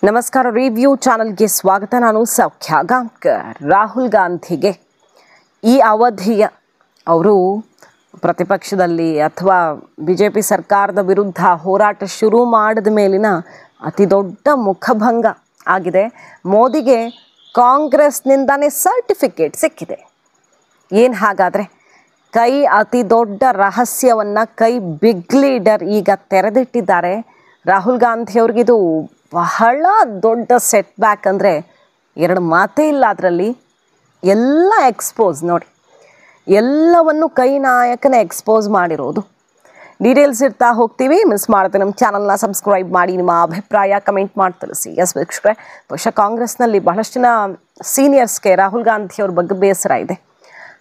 ನಮಸ್ಕಾರ ರಿವ್ಯೂ ಚಾನಲ್ಗೆ ಸ್ವಾಗತ. ನಾನು ಸೌಖ್ಯ ಗಾಂವ್ಕರ್. ರಾಹುಲ್ ಗಾಂಧಿಗೆ ಈ ಅವಧಿಯ ಅವರು ಪ್ರತಿಪಕ್ಷದಲ್ಲಿ ಅಥವಾ BJP ಸರ್ಕಾರದ ವಿರುದ್ಧ ಹೋರಾಟ ಶುರು ಮಾಡಿದ ಮೇಲಿನ ಅತಿ ದೊಡ್ಡ ಮುಖಭಂಗ ಆಗಿದೆ. ಮೋದಿಗೆ ಕಾಂಗ್ರೆಸ್ನಿಂದನೇ ಸರ್ಟಿಫಿಕೇಟ್ ಸಿಕ್ಕಿದೆ. ಏನು ಹಾಗಾದರೆ ಕೈ ಅತಿ ದೊಡ್ಡ ರಹಸ್ಯವನ್ನು ಕೈ ಬಿಗ್ ಲೀಡರ್ ಈಗ ತೆರೆದಿಟ್ಟಿದ್ದಾರೆ. ರಾಹುಲ್ ಗಾಂಧಿಯವ್ರಿಗಿದು ಬಹಳ ದೊಡ್ಡ ಸೆಟ್ ಬ್ಯಾಕ್ ಅಂದರೆ ಎರಡು ಮಾತೇ ಇಲ್ಲ. ಅದರಲ್ಲಿ ಎಲ್ಲ ಎಕ್ಸ್ಪೋಸ್ ನೋಡಿ, ಎಲ್ಲವನ್ನು ಕೈ ನಾಯಕನ ಎಕ್ಸ್ಪೋಸ್ ಮಾಡಿರೋದು. ಡೀಟೇಲ್ಸ್ ಇರ್ತಾ ಹೋಗ್ತೀವಿ, ಮಿಸ್ ಮಾಡ್ತೀವಿ. ನಮ್ಮ ಚಾನಲ್ನ ಸಬ್ಸ್ಕ್ರೈಬ್ ಮಾಡಿ, ನಿಮ್ಮ ಅಭಿಪ್ರಾಯ ಕಮೆಂಟ್ ಮಾಡಿ ತಿಳಿಸಿ. ಎಸ್ ವೀಕ್ಷಕರೇ, ಬಹುಶಃ ಕಾಂಗ್ರೆಸ್ನಲ್ಲಿ ಬಹಳಷ್ಟು ಜನ ಸೀನಿಯರ್ಸ್ಗೆ ರಾಹುಲ್ ಗಾಂಧಿಯವ್ರ ಬಗ್ಗೆ ಬೇಸರ ಇದೆ.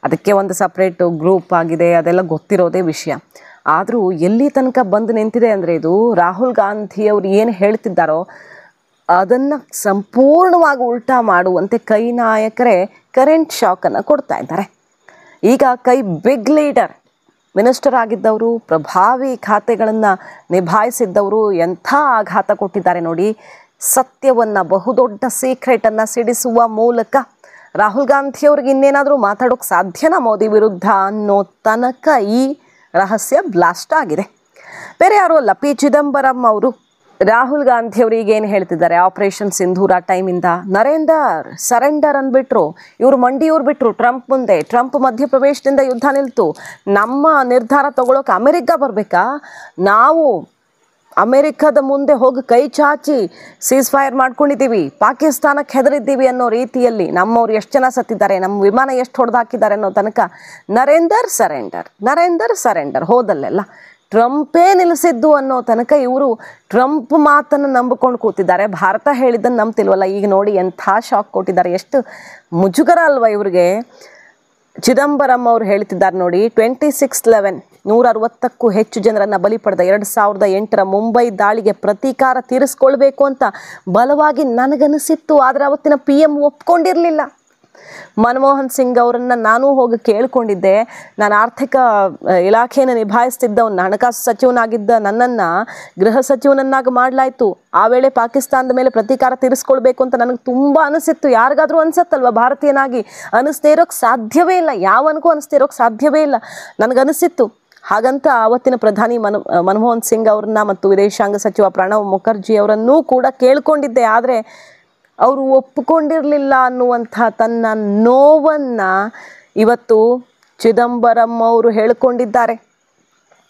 ಅದಕ್ಕೆ ಒಂದು ಸಪ್ರೇಟು ಗ್ರೂಪ್ ಆಗಿದೆ, ಅದೆಲ್ಲ ಗೊತ್ತಿರೋದೇ ವಿಷಯ. ಆದರೂ ಎಲ್ಲಿ ತನಕ ಬಂದು ನಿಂತಿದೆ ಅಂದರೆ ಇದು ರಾಹುಲ್ ಗಾಂಧಿಯವರು ಏನು ಹೇಳ್ತಿದ್ದಾರೋ ಅದನ್ನು ಸಂಪೂರ್ಣವಾಗಿ ಉಲ್ಟಾ ಮಾಡುವಂತೆ ಕೈ ನಾಯಕರೇ ಕರೆಂಟ್ ಶಾಕನ್ನು ಕೊಡ್ತಾ ಇದ್ದಾರೆ. ಈಗ ಕೈ ಬಿಗ್ ಲೀಡರ್ ಮಿನಿಸ್ಟರ್ ಆಗಿದ್ದವರು, ಪ್ರಭಾವಿ ಖಾತೆಗಳನ್ನು ನಿಭಾಯಿಸಿದ್ದವರು ಎಂಥ ಆಘಾತ ಕೊಟ್ಟಿದ್ದಾರೆ ನೋಡಿ. ಸತ್ಯವನ್ನು, ಬಹುದೊಡ್ಡ ಸೀಕ್ರೆಟನ್ನು ಸಿಡಿಸುವ ಮೂಲಕ ರಾಹುಲ್ ಗಾಂಧಿಯವ್ರಿಗೆ ಇನ್ನೇನಾದರೂ ಮಾತಾಡೋಕ್ಕೆ ಸಾಧ್ಯನಾ ಮೋದಿ ವಿರುದ್ಧ ಅನ್ನೋ ತನಕ ಈ ರಹಸ್ಯ ಬ್ಲಾಸ್ಟ್ ಆಗಿದೆ. ಬೇರೆ ಯಾರು ಅಲ್ಲ, ಪಿ ಚಿದಂಬರಂ ಅವರು ರಾಹುಲ್ ಗಾಂಧಿಯವ್ರಿಗೆ ಏನು ಹೇಳ್ತಿದ್ದಾರೆ, ಆಪರೇಷನ್ ಸಿಂಧೂರ ಟೈಮಿಂದ ನರೇಂದರ್ ಸರೆಂಡರ್ ಅಂದ್ಬಿಟ್ರು. ಇವರು ಮಂಡಿಯೂರು ಬಿಟ್ಟರು ಟ್ರಂಪ್ ಮುಂದೆ. ಟ್ರಂಪ್ ಮಧ್ಯಪ್ರವೇಶದಿಂದ ಯುದ್ಧ ನಿಲ್ತು. ನಮ್ಮ ನಿರ್ಧಾರ ತಗೊಳ್ಳೋಕೆ ಅಮೆರಿಕ ಬರಬೇಕಾ? ನಾವು ಅಮೆರಿಕದ ಮುಂದೆ ಹೋಗಿ ಕೈ ಚಾಚಿ ಸೀಸ್ ಫೈರ್ ಮಾಡ್ಕೊಂಡಿದ್ದೀವಿ, ಪಾಕಿಸ್ತಾನಕ್ಕೆ ಹೆದರಿದ್ದೀವಿ ಅನ್ನೋ ರೀತಿಯಲ್ಲಿ ನಮ್ಮವ್ರು ಎಷ್ಟು ಜನ ಸತ್ತಿದ್ದಾರೆ, ನಮ್ಮ ವಿಮಾನ ಎಷ್ಟು ಹೊಡೆದು ಹಾಕಿದ್ದಾರೆ ಅನ್ನೋ ತನಕ ನರೇಂದರ್ ಸರೆಂಡರ್ ಹೋದಲ್ಲೆಲ್ಲ ಟ್ರಂಪೇ ನಿಲ್ಲಿಸಿದ್ದು ಅನ್ನೋ ತನಕ ಇವರು ಟ್ರಂಪ್ ಮಾತನ್ನು ನಂಬಿಕೊಂಡು ಕೂತಿದ್ದಾರೆ. ಭಾರತ ಹೇಳಿದ್ದನ್ನು ನಂಬ್ತಿಲ್ವಲ್ಲ. ಈಗ ನೋಡಿ ಎಂಥ ಶಾಕ್ ಕೊಟ್ಟಿದ್ದಾರೆ. ಎಷ್ಟು ಮುಜುಗರ ಅಲ್ವಾ ಇವ್ರಿಗೆ. ಚಿದಂಬರಂ ಅವರು ಹೇಳ್ತಿದ್ದಾರೆ ನೋಡಿ, 26/11 160ಕ್ಕೂ ಹೆಚ್ಚು ಜನರನ್ನು ಬಲಿ ಪಡೆದ 2008ರ ಮುಂಬೈ ದಾಳಿಗೆ ಪ್ರತೀಕಾರ ತೀರಿಸ್ಕೊಳ್ಬೇಕು ಅಂತ ಬಲವಾಗಿ ನನಗನಿಸಿತ್ತು. ಆದರೆ ಅವತ್ತಿನ PM ಒಪ್ಕೊಂಡಿರಲಿಲ್ಲ. ಮನಮೋಹನ್ ಸಿಂಗ್ ಅವರನ್ನು ನಾನು ಹೋಗಿ ಕೇಳ್ಕೊಂಡಿದ್ದೆ. ನಾನು ಆರ್ಥಿಕ ಇಲಾಖೆಯನ್ನು ನಿಭಾಯಿಸ್ತಿದ್ದವನ್ನ, ಹಣಕಾಸು ಸಚಿವನಾಗಿದ್ದ ನನ್ನನ್ನು ಗೃಹ ಸಚಿವನನ್ನಾಗಿ ಮಾಡಲಾಯಿತು. ಆ ವೇಳೆ ಪಾಕಿಸ್ತಾನದ ಮೇಲೆ ಪ್ರತೀಕಾರ ತೀರಿಸ್ಕೊಳ್ಬೇಕು ಅಂತ ನನಗೆ ತುಂಬ ಅನಿಸಿತ್ತು. ಯಾರಿಗಾದರೂ ಅನಿಸುತ್ತಲ್ವ ಭಾರತೀಯನಾಗಿ? ಅನಿಸ್ತೇ ಇರೋಕ್ಕೆ ಸಾಧ್ಯವೇ ಇಲ್ಲ, ಯಾವನಿಗೂ ಅನಿಸ್ತೇ ಇರೋಕ್ಕೆ ಸಾಧ್ಯವೇ ಇಲ್ಲ. ನನಗನಿಸಿತ್ತು. ಹಾಗಂತ ಆವತ್ತಿನ ಪ್ರಧಾನಿ ಮನಮೋಹನ್ ಸಿಂಗ್ ಅವ್ರನ್ನ ಮತ್ತು ವಿದೇಶಾಂಗ ಸಚಿವ ಪ್ರಣವ್ ಮುಖರ್ಜಿ ಅವರನ್ನೂ ಕೂಡ ಕೇಳ್ಕೊಂಡಿದ್ದೆ. ಆದರೆ ಅವರು ಒಪ್ಪಿಕೊಂಡಿರಲಿಲ್ಲ ಅನ್ನುವಂಥ ತನ್ನ ನೋವನ್ನು ಇವತ್ತು ಚಿದಂಬರಂ ಅವರು ಹೇಳಿಕೊಂಡಿದ್ದಾರೆ.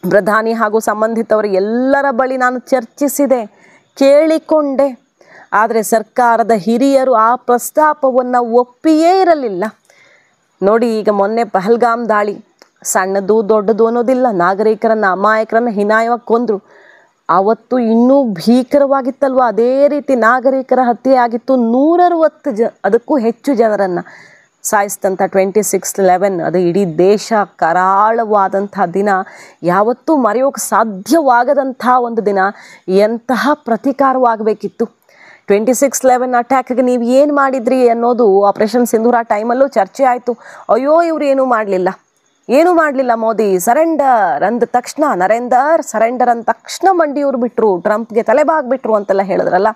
ಪ್ರಧಾನಿ ಹಾಗೂ ಸಂಬಂಧಿತವರು ಎಲ್ಲರ ಬಳಿ ನಾನು ಚರ್ಚಿಸಿದೆ, ಕೇಳಿಕೊಂಡೆ. ಆದರೆ ಸರ್ಕಾರದ ಹಿರಿಯರು ಆ ಪ್ರಸ್ತಾಪವನ್ನು ಒಪ್ಪಿಯೇ ಇರಲಿಲ್ಲ. ನೋಡಿ, ಈಗ ಮೊನ್ನೆ ಪಹಲ್ಗಾಮ್ ದಾಳಿ ಸಣ್ಣದು ದೊಡ್ಡದು ಅನ್ನೋದಿಲ್ಲ. ನಾಗರಿಕರನ್ನು, ಅಮಾಯಕರನ್ನು ಹೀನಾಯವಾಗಿ ಕೊಂದರು. ಆವತ್ತು ಇನ್ನೂ ಭೀಕರವಾಗಿತ್ತಲ್ವ. ಅದೇ ರೀತಿ ನಾಗರಿಕರ ಹತ್ಯೆ ಆಗಿತ್ತು. 160 ಅದಕ್ಕೂ ಹೆಚ್ಚು ಜನರನ್ನು ಸಾಯಿಸಿದಂಥ 26/11 ಅದು ಇಡೀ ದೇಶ ಕರಾಳವಾದಂಥ ದಿನ. ಯಾವತ್ತೂ ಮರೆಯೋಕ್ಕೆ ಸಾಧ್ಯವಾಗದಂಥ ಒಂದು ದಿನ. ಎಂತಹ ಪ್ರತೀಕಾರವಾಗಬೇಕಿತ್ತು. 26/11 ಅಟ್ಯಾಕ್ಗೆ ನೀವು ಏನು ಮಾಡಿದ್ರಿ ಅನ್ನೋದು ಆಪರೇಷನ್ ಸಿಂಧೂರ ಟೈಮಲ್ಲೂ ಚರ್ಚೆ ಆಯಿತು. ಅಯ್ಯೋ, ಇವರು ಏನೂ ಮಾಡಲಿಲ್ಲ ಮೋದಿ ಸರೆಂಡರ್ ಅಂದ ತಕ್ಷಣ, ನರೇಂದರ್ ಸರೆಂಡರ್ ಅಂದ ತಕ್ಷಣ ಮಂಡಿಯೂರು ಬಿಟ್ಟರು, ಟ್ರಂಪ್ಗೆ ತಲೆಬಾಗ್ಬಿಟ್ರು ಅಂತೆಲ್ಲ ಹೇಳಿದ್ರಲ್ಲ.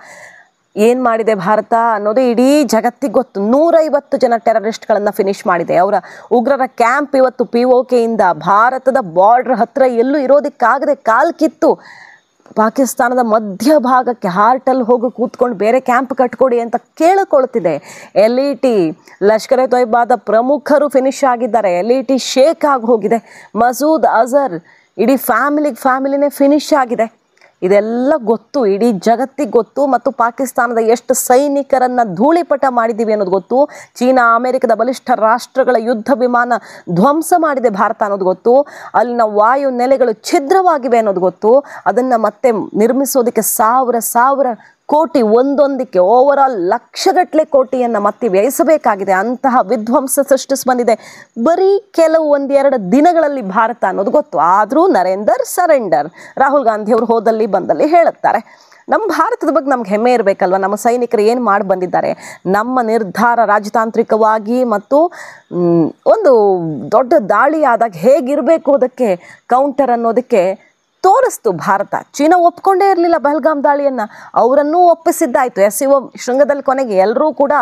ಏನು ಮಾಡಿದೆ ಭಾರತ ಅನ್ನೋದು ಇಡೀ ಜಗತ್ತಿಗೆ ಗೊತ್ತು. 150 ಜನ ಟೆರರಿಸ್ಟ್ಗಳನ್ನು ಫಿನಿಶ್ ಮಾಡಿದೆ. ಅವರ ಉಗ್ರರ ಕ್ಯಾಂಪ್ ಇವತ್ತು POKಯಿಂದ ಭಾರತದ ಬಾರ್ಡ್ರ್ ಹತ್ತಿರ ಎಲ್ಲೂ ಇರೋದಕ್ಕಾಗದೆ ಕಾಲ್ ಕಿತ್ತು ಪಾಕಿಸ್ತಾನದ ಮಧ್ಯಭಾಗಕ್ಕೆ ಹಾರ್ಟಲ್ಲಿ ಹೋಗಿ ಕೂತ್ಕೊಂಡು ಬೇರೆ ಕ್ಯಾಂಪ್ ಕಟ್ಕೊಡಿ ಅಂತ ಕೇಳಿಕೊಳ್ತಿದೆ. LET ಲಷ್ಕರ್ ಎ ತೊಯ್ಬಾದ ಪ್ರಮುಖರು ಫಿನಿಶ್ ಆಗಿದ್ದಾರೆ. LET ಶೇಕ್ ಆಗಿ ಹೋಗಿದೆ. ಮಸೂದ್ ಅಜರ್ ಇಡೀ ಫ್ಯಾಮಿಲಿನೇ ಫಿನಿಶ್ ಆಗಿದೆ. ಇದೆಲ್ಲ ಗೊತ್ತು, ಇಡೀ ಜಗತ್ತಿಗೆ ಗೊತ್ತು. ಮತ್ತು ಪಾಕಿಸ್ತಾನದ ಎಷ್ಟು ಸೈನಿಕರನ್ನು ಧೂಳಿಪಟ ಮಾಡಿದ್ದೀವಿ ಅನ್ನೋದು ಗೊತ್ತು. ಚೀನಾ, ಅಮೆರಿಕದ ಬಲಿಷ್ಠ ರಾಷ್ಟ್ರಗಳ ಯುದ್ಧ ವಿಮಾನ ಧ್ವಂಸ ಮಾಡಿದೆ ಭಾರತ ಅನ್ನೋದು ಗೊತ್ತು. ಅಲ್ಲಿನ ವಾಯು ನೆಲೆಗಳು ಛಿದ್ರವಾಗಿವೆ ಅನ್ನೋದು ಗೊತ್ತು. ಅದನ್ನು ಮತ್ತೆ ನಿರ್ಮಿಸೋದಕ್ಕೆ ಸಾವಿರ ಕೋಟಿ, ಒಂದೊಂದಕ್ಕೆ ಓವರಾಲ್ ಲಕ್ಷಗಟ್ಟಲೆ ಕೋಟಿಯನ್ನು ಮತ್ತೆ ವ್ಯಯಿಸಬೇಕಾಗಿದೆ. ಅಂತಹ ವಿಧ್ವಂಸ ಸೃಷ್ಟಿಸಿ ಬಂದಿದೆ ಬರೀ ಕೆಲವು 1-2 ದಿನಗಳಲ್ಲಿ ಭಾರತ ಅನ್ನೋದು ಗೊತ್ತು. ಆದರೂ ನರೇಂದರ್ ಸರೆಂಡರ್ ರಾಹುಲ್ ಗಾಂಧಿ ಅವರು ಹೋದಲ್ಲಿ ಬಂದಲ್ಲಿ ಹೇಳುತ್ತಾರೆ. ನಮ್ಮ ಭಾರತದ ಬಗ್ಗೆ ನಮ್ಗೆ ಹೆಮ್ಮೆ ಇರಬೇಕಲ್ವ. ನಮ್ಮ ಸೈನಿಕರು ಏನು ಮಾಡಿ ಬಂದಿದ್ದಾರೆ, ನಮ್ಮ ನಿರ್ಧಾರ ರಾಜತಾಂತ್ರಿಕವಾಗಿ ಮತ್ತು ಒಂದು ದೊಡ್ಡ ದಾಳಿ ಆದಾಗ ಹೇಗಿರಬೇಕು, ಅದಕ್ಕೆ ಕೌಂಟರ್ ಅನ್ನೋದಕ್ಕೆ ತೋರಿಸ್ತು ಭಾರತ. ಚೀನಾ ಒಪ್ಕೊಂಡೇ ಇರಲಿಲ್ಲ ಪಹಲ್ಗಾಮ್ ದಾಳಿಯನ್ನು, ಅವರನ್ನೂ ಒಪ್ಪಿಸಿದ್ದಾಯಿತು. SCO ಶೃಂಗದಲ್ಲಿ ಕೊನೆಗೆ ಎಲ್ಲರೂ ಕೂಡ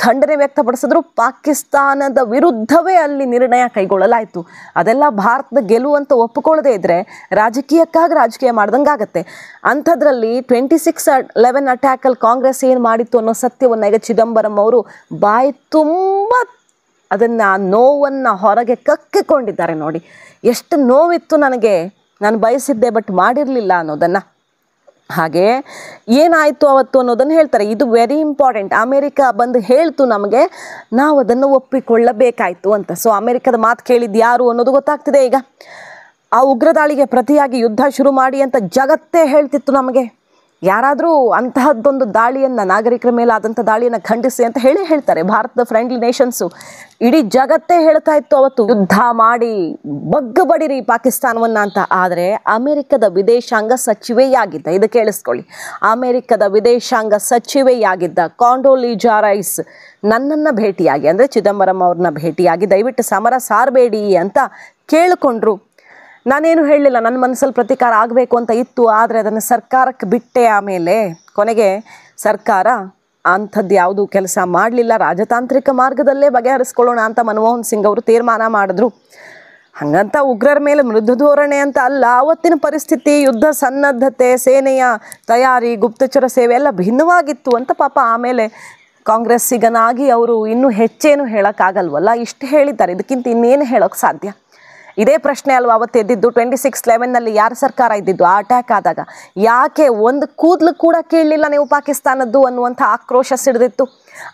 ಖಂಡನೆ ವ್ಯಕ್ತಪಡಿಸಿದ್ರು. ಪಾಕಿಸ್ತಾನದ ವಿರುದ್ಧವೇ ಅಲ್ಲಿ ನಿರ್ಣಯ ಕೈಗೊಳ್ಳಲಾಯಿತು. ಅದೆಲ್ಲ ಭಾರತದ ಗೆಲುವು ಅಂತ ಒಪ್ಪಿಕೊಳ್ಳದೆ ಇದ್ದರೆ ರಾಜಕೀಯಕ್ಕಾಗಿ ರಾಜಕೀಯ ಮಾಡ್ದಂಗಾಗತ್ತೆ. ಅಂಥದ್ರಲ್ಲಿ 26/11 ಅಟ್ಯಾಕಲ್ಲಿ ಕಾಂಗ್ರೆಸ್ ಏನು ಮಾಡಿತ್ತು ಅನ್ನೋ ಸತ್ಯವನ್ನು ಈಗ ಚಿದಂಬರಂ ಅವರು ಬಾಯಿ ತುಂಬ ಅದನ್ನು ನೋವನ್ನು ಹೊರಗೆ ಕಕ್ಕಿಕೊಂಡಿದ್ದಾರೆ. ನೋಡಿ ಎಷ್ಟು ನೋವಿತ್ತು ನನಗೆ, ನಾನು ಬಯಸಿದ್ದೆ ಬಟ್ ಮಾಡಿರಲಿಲ್ಲ ಅನ್ನೋದನ್ನು. ಹಾಗೆ ಏನಾಯಿತು ಅವತ್ತು ಅನ್ನೋದನ್ನು ಹೇಳ್ತಾರೆ. ಇದು ವೆರಿ ಇಂಪಾರ್ಟೆಂಟ್. ಅಮೇರಿಕ ಬಂದು ಹೇಳ್ತು ನಮಗೆ, ನಾವು ಅದನ್ನು ಒಪ್ಪಿಕೊಳ್ಳಬೇಕಾಯಿತು ಅಂತ. ಸೊ ಅಮೇರಿಕದ ಮಾತು ಕೇಳಿದ್ದು ಯಾರು ಅನ್ನೋದು ಗೊತ್ತಾಗ್ತಿದೆ ಈಗ. ಆ ಉಗ್ರ ದಾಳಿಗೆ ಪ್ರತಿಯಾಗಿ ಯುದ್ಧ ಶುರು ಮಾಡಿ ಅಂತ ಜಗತ್ತೇ ಹೇಳ್ತಿತ್ತು ನಮಗೆ. ಯಾರಾದರೂ ಅಂತಹದ್ದೊಂದು ದಾಳಿಯನ್ನು, ನಾಗರಿಕರ ಮೇಲೆ ಆದಂಥ ದಾಳಿಯನ್ನು ಖಂಡಿಸಿ ಅಂತ ಹೇಳ್ತಾರೆ ಭಾರತದ ಫ್ರೆಂಡ್ಲಿ ನೇಷನ್ಸು. ಇಡೀ ಜಗತ್ತೇ ಹೇಳ್ತಾ ಇತ್ತು ಅವತ್ತು, ಯುದ್ಧ ಮಾಡಿ ಬಗ್ಗಬಡಿರಿ ಪಾಕಿಸ್ತಾನವನ್ನು ಅಂತ. ಆದರೆ ಅಮೆರಿಕದ ವಿದೇಶಾಂಗ ಸಚಿವೆಯಾಗಿದ್ದ, ಇದು ಕೇಳಿಸ್ಕೊಳ್ಳಿ, ಅಮೆರಿಕದ ವಿದೇಶಾಂಗ ಸಚಿವೆಯಾಗಿದ್ದ ಕಾಂಡೋಲೀಜಾ ರೈಸ್ ನನ್ನನ್ನು ಭೇಟಿಯಾಗಿ, ಅಂದರೆ ಚಿದಂಬರಂ ಅವ್ರನ್ನ ಭೇಟಿಯಾಗಿ ದಯವಿಟ್ಟು ಸಮರ ಸಾರಬೇಡಿ ಅಂತ ಕೇಳಿಕೊಂಡ್ರು. ನಾನೇನು ಹೇಳಲಿಲ್ಲ, ನನ್ನ ಮನಸ್ಸಲ್ಲಿ ಪ್ರತೀಕಾರ ಆಗಬೇಕು ಅಂತ ಇತ್ತು, ಆದರೆ ಅದನ್ನು ಸರ್ಕಾರಕ್ಕೆ ಬಿಟ್ಟೆ. ಆಮೇಲೆ ಕೊನೆಗೆ ಸರ್ಕಾರ ಅಂಥದ್ದು ಯಾವುದು ಕೆಲಸ ಮಾಡಲಿಲ್ಲ, ರಾಜತಾಂತ್ರಿಕ ಮಾರ್ಗದಲ್ಲೇ ಬಗೆಹರಿಸ್ಕೊಳ್ಳೋಣ ಅಂತ ಮನಮೋಹನ್ ಸಿಂಗ್ ಅವರು ತೀರ್ಮಾನ ಮಾಡಿದ್ರು. ಹಾಗಂತ ಉಗ್ರರ ಮೇಲೆ ಮೃದು ಧೋರಣೆ ಅಂತ ಅಲ್ಲ. ಆವತ್ತಿನ ಪರಿಸ್ಥಿತಿ, ಯುದ್ಧ ಸನ್ನದ್ಧತೆ, ಸೇನೆಯ ತಯಾರಿ, ಗುಪ್ತಚರ ಸೇವೆ ಎಲ್ಲ ಭಿನ್ನವಾಗಿತ್ತು ಅಂತ ಪಾಪ ಆಮೇಲೆ ಕಾಂಗ್ರೆಸ್ಸಿಗನಾಗಿ ಅವರು ಇನ್ನೂ ಹೆಚ್ಚೇನು ಹೇಳೋಕ್ಕಾಗಲ್ವಲ್ಲ, ಇಷ್ಟು ಹೇಳಿದ್ದಾರೆ. ಇದಕ್ಕಿಂತ ಇನ್ನೇನು ಹೇಳೋಕ್ಕೆ ಸಾಧ್ಯ? ಇದೇ ಪ್ರಶ್ನೆ ಅಲ್ವಾ ಅವತ್ತು ಎದ್ದಿದ್ದು. 26/11 ಯಾರ ಸರ್ಕಾರ ಇದ್ದಿದ್ದು ಆ ಅಟ್ಯಾಕ್ ಆದಾಗ? ಯಾಕೆ ಒಂದು ಕೂದಲು ಕೂಡ ಕೇಳಲಿಲ್ಲ ನೀವು ಪಾಕಿಸ್ತಾನದ್ದು ಅನ್ನುವಂಥ ಆಕ್ರೋಶ ಸಿಡಿದಿತ್ತು.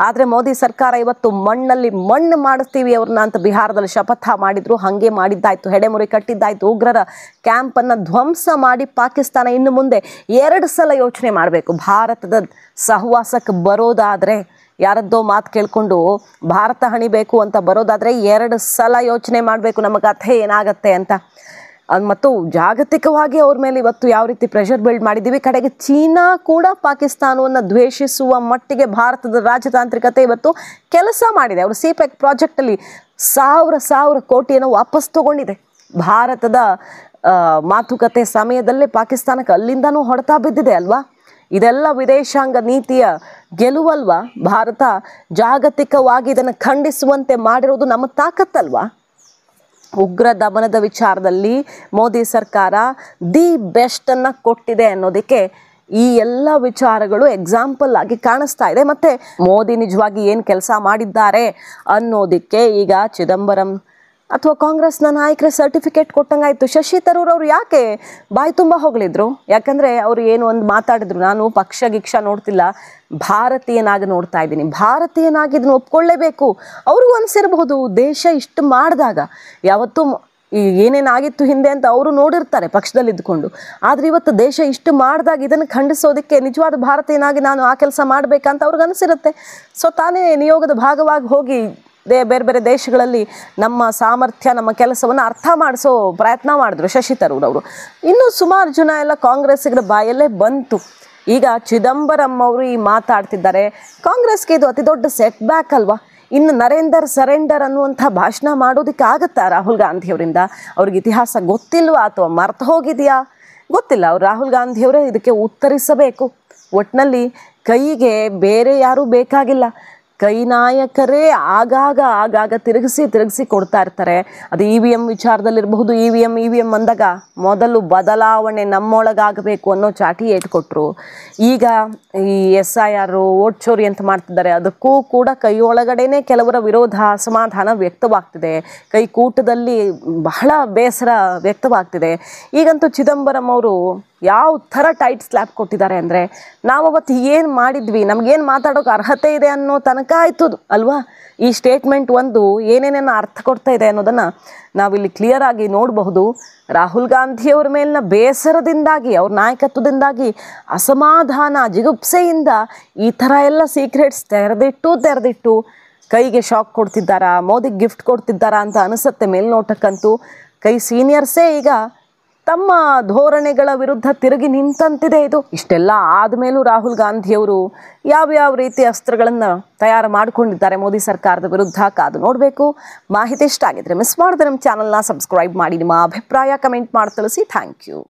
ಆದರೆ ಮೋದಿ ಸರ್ಕಾರ ಇವತ್ತು ಮಣ್ಣಲ್ಲಿ ಮಣ್ಣು ಮಾಡಿಸ್ತೀವಿ ಅವ್ರನ್ನ ಅಂತ ಬಿಹಾರದಲ್ಲಿ ಶಪಥ ಮಾಡಿದ್ರು. ಹಾಗೆ ಮಾಡಿದ್ದಾಯಿತು, ಹೆಡೆಮುರಿ ಕಟ್ಟಿದ್ದಾಯಿತು. ಉಗ್ರರ ಕ್ಯಾಂಪನ್ನು ಧ್ವಂಸ ಮಾಡಿ ಪಾಕಿಸ್ತಾನ ಇನ್ನು ಮುಂದೆ 2 ಸಲ ಯೋಚನೆ ಮಾಡಬೇಕು. ಭಾರತದ ಸಹವಾಸಕ್ಕೆ ಬರೋದಾದರೆ, ಯಾರದ್ದೋ ಮಾತು ಕೇಳಿಕೊಂಡು ಭಾರತ ಹಣಿಬೇಕು ಅಂತ ಬರೋದಾದರೆ 2 ಸಲ ಯೋಚನೆ ಮಾಡಬೇಕು ನಮ್ಮ ಕಥೆ ಏನಾಗತ್ತೆ ಅಂತ. ಮತ್ತು ಜಾಗತಿಕವಾಗಿ ಅವ್ರ ಮೇಲೆ ಇವತ್ತು ಯಾವ ರೀತಿ ಪ್ರೆಷರ್ ಬಿಲ್ಡ್ ಮಾಡಿದ್ದೀವಿ. ಕಡೆಗೆ ಚೀನಾ ಕೂಡ ಪಾಕಿಸ್ತಾನವನ್ನು ದ್ವೇಷಿಸುವ ಮಟ್ಟಿಗೆ ಭಾರತದ ರಾಜತಾಂತ್ರಿಕತೆ ಇವತ್ತು ಕೆಲಸ ಮಾಡಿದೆ. ಅವರು CPEC ಪ್ರಾಜೆಕ್ಟಲ್ಲಿ 1,000 ಕೋಟಿಯನ್ನು ವಾಪಸ್ ತಗೊಂಡಿದೆ. ಭಾರತದ ಮಾತುಕತೆ ಸಮಯದಲ್ಲೇ ಪಾಕಿಸ್ತಾನಕ್ಕೆ ಅಲ್ಲಿಂದನೂ ಹೊಡೆತ ಬಿದ್ದಿದೆ ಅಲ್ವಾ. ಇದೆಲ್ಲ ವಿದೇಶಾಂಗ ನೀತಿಯ ಗೆಲುವಲ್ವಾ? ಭಾರತ ಜಾಗತಿಕವಾಗಿ ಇದನ್ನು ಖಂಡಿಸುವಂತೆ ಮಾಡಿರೋದು ನಮ್ಮ ತಾಕತ್ತಲ್ವಾ? ಉಗ್ರ ದಮನದ ವಿಚಾರದಲ್ಲಿ ಮೋದಿ ಸರ್ಕಾರ ದಿ ಬೆಸ್ಟನ್ನು ಕೊಟ್ಟಿದೆ ಅನ್ನೋದಕ್ಕೆ ಈ ಎಲ್ಲ ವಿಚಾರಗಳು ಎಕ್ಸಾಂಪಲ್ ಆಗಿ ಕಾಣಿಸ್ತಾ ಇದೆ. ಮತ್ತು ಮೋದಿ ನಿಜವಾಗಿ ಏನು ಕೆಲಸ ಮಾಡಿದ್ದಾರೆ ಅನ್ನೋದಕ್ಕೆ ಈಗ ಚಿದಂಬರಂ ಅಥವಾ ಕಾಂಗ್ರೆಸ್ನ ನಾಯಕರೇ ಸರ್ಟಿಫಿಕೇಟ್ ಕೊಟ್ಟಂಗಾಯಿತು. ಶಶಿ ತರೂರ್ ಅವರು ಯಾಕೆ ಬಾಯಿ ತುಂಬ ಹೊಗಳಿದ್ರು? ಯಾಕಂದರೆ ಅವರು ಏನು ಒಂದು ಮಾತಾಡಿದ್ರು, ನಾನು ಪಕ್ಷ ಗಿಕ್ಷ ನೋಡ್ತಿಲ್ಲ, ಭಾರತೀಯನಾಗಿ ನೋಡ್ತಾ ಇದ್ದೀನಿ, ಭಾರತೀಯನಾಗಿ ಇದನ್ನು ಒಪ್ಕೊಳ್ಳೇಬೇಕು. ಅವ್ರಿಗೂ ಅನಿಸಿರಬಹುದು, ದೇಶ ಇಷ್ಟು ಮಾಡಿದಾಗ ಯಾವತ್ತೂ ಏನೇನಾಗಿತ್ತು ಹಿಂದೆ ಅಂತ ಅವರು ನೋಡಿರ್ತಾರೆ ಪಕ್ಷದಲ್ಲಿ ಇದ್ಕೊಂಡು. ಆದರೆ ಇವತ್ತು ದೇಶ ಇಷ್ಟು ಮಾಡಿದಾಗ ಇದನ್ನು ಖಂಡಿಸೋದಕ್ಕೆ ನಿಜವಾದ ಭಾರತೀಯನಾಗಿ ನಾನು ಆ ಕೆಲಸ ಮಾಡಬೇಕಂತ ಅವ್ರಿಗೆ ಅನಿಸಿರುತ್ತೆ. ಸೊ ತಾನೇ ನಿಯೋಗದ ಭಾಗವಾಗಿ ಹೋಗಿ ಬೇರೆ ಬೇರೆ ದೇಶಗಳಲ್ಲಿ ನಮ್ಮ ಸಾಮರ್ಥ್ಯ, ನಮ್ಮ ಕೆಲಸವನ್ನು ಅರ್ಥ ಮಾಡಿಸೋ ಪ್ರಯತ್ನ ಮಾಡಿದ್ರು ಶಶಿ ತರೂರ್ ಅವರು. ಇನ್ನೂ ಸುಮಾರು ಜನ ಎಲ್ಲ ಕಾಂಗ್ರೆಸ್ಸಿಗರ ಬಾಯಲ್ಲೇ ಬಂತು. ಈಗ ಚಿದಂಬರಂ ಅವರು ಈ ಮಾತಾಡ್ತಿದ್ದಾರೆ. ಕಾಂಗ್ರೆಸ್ಗೆ ಇದು ಅತಿ ದೊಡ್ಡ ಸೆಟ್ ಬ್ಯಾಕ್ ಅಲ್ವಾ? ಇನ್ನು ನರೇಂದರ್ ಸರೆಂಡರ್ ಅನ್ನುವಂಥ ಭಾಷಣ ಮಾಡೋದಕ್ಕೆ ಆಗುತ್ತಾ ರಾಹುಲ್ ಗಾಂಧಿಯವರಿಂದ? ಅವ್ರಿಗೆ ಇತಿಹಾಸ ಗೊತ್ತಿಲ್ವಾ ಅಥವಾ ಮರ್ತು ಹೋಗಿದೆಯಾ ಗೊತ್ತಿಲ್ಲ. ಅವ್ರು ರಾಹುಲ್ ಗಾಂಧಿಯವರೇ ಇದಕ್ಕೆ ಉತ್ತರಿಸಬೇಕು. ಒಟ್ಟಿನಲ್ಲಿ ಕೈಗೆ ಬೇರೆ ಯಾರೂ ಬೇಕಾಗಿಲ್ಲ, ಕೈ ನಾಯಕರೇ ಆಗಾಗ ತಿರುಗಿಸಿ ಕೊಡ್ತಾ ಇರ್ತಾರೆ. ಅದು EVM ವಿಚಾರದಲ್ಲಿರಬಹುದು. EVM ಅಂದಾಗ ಮೊದಲು ಬದಲಾವಣೆ ನಮ್ಮೊಳಗಾಗಬೇಕು ಅನ್ನೋ ಚಾಟಿ ಏಟ್ಕೊಟ್ರು. ಈಗ ಈ SIR ವೋಟ್ ಚೋರಿ ಅಂತ ಮಾಡ್ತಿದ್ದಾರೆ, ಅದಕ್ಕೂ ಕೂಡ ಕೈಯೊಳಗಡೆನೇ ಕೆಲವರ ವಿರೋಧ, ಅಸಮಾಧಾನ ವ್ಯಕ್ತವಾಗ್ತಿದೆ. ಕೈಕೂಟದಲ್ಲಿ ಬಹಳ ಬೇಸರ ವ್ಯಕ್ತವಾಗ್ತಿದೆ. ಈಗಂತೂ ಚಿದಂಬರಂ ಅವರು ಯಾವ ಥರ ಟೈಟ್ ಸ್ಲ್ಯಾಪ್ ಕೊಟ್ಟಿದ್ದಾರೆ ಅಂದರೆ, ನಾವವತ್ತು ಏನು ಮಾಡಿದ್ವಿ, ನಮಗೇನು ಮಾತಾಡೋಕೆ ಅರ್ಹತೆ ಇದೆ ಅನ್ನೋ ತನಕ ಆಯಿತು ಅಲ್ವಾ. ಈ ಸ್ಟೇಟ್ಮೆಂಟ್ ಒಂದು ಏನೇನೇನು ಅರ್ಥ ಕೊಡ್ತಾ ಇದೆ ಅನ್ನೋದನ್ನು ನಾವಿಲ್ಲಿ ಕ್ಲಿಯರ್ ಆಗಿ ನೋಡಬಹುದು. ರಾಹುಲ್ ಗಾಂಧಿಯವ್ರ ಮೇಲಿನ ಬೇಸರದಿಂದಾಗಿ, ಅವ್ರ ನಾಯಕತ್ವದಿಂದಾಗಿ, ಅಸಮಾಧಾನ, ಜಿಗುಪ್ಸೆಯಿಂದ ಈ ಥರ ಎಲ್ಲ ಸೀಕ್ರೆಟ್ಸ್ ತೆರೆದಿಟ್ಟು ಕೈಗೆ ಶಾಕ್ ಕೊಡ್ತಿದ್ದಾರಾ, ಮೋದಿಗೆ ಗಿಫ್ಟ್ ಕೊಡ್ತಿದ್ದಾರಾ ಅಂತ ಅನಿಸುತ್ತೆ ಮೇಲ್ನೋಟಕ್ಕಂತೂ. ಕೈ ಸೀನಿಯರ್ಸೇ ಈಗ ತಮ್ಮ ಧೋರಣೆಗಳ ವಿರುದ್ಧ ತಿರುಗಿ ನಿಂತಂತಿದೆ ಇದು. ಇಷ್ಟೆಲ್ಲ ಆದಮೇಲೂ ರಾಹುಲ್ ಗಾಂಧಿಯವರು ಯಾವ್ಯಾವ ರೀತಿ ಅಸ್ತ್ರಗಳನ್ನು ತಯಾರು ಮಾಡಿಕೊಂಡಿದ್ದಾರೆ ಮೋದಿ ಸರ್ಕಾರದ ವಿರುದ್ಧ ಕಾದು ನೋಡಬೇಕು. ಮಾಹಿತಿ ಇಷ್ಟ ಆಗಿದ್ರೆ ಮಿಸ್ ಮಾಡಿದ್ರೆ ನಮ್ಮ ಚಾನಲ್ನ ಸಬ್ಸ್ಕ್ರೈಬ್ ಮಾಡಿ, ನಿಮ್ಮ ಅಭಿಪ್ರಾಯ ಕಮೆಂಟ್ ಮಾಡಿ ತಿಳಿಸಿ. Thank you.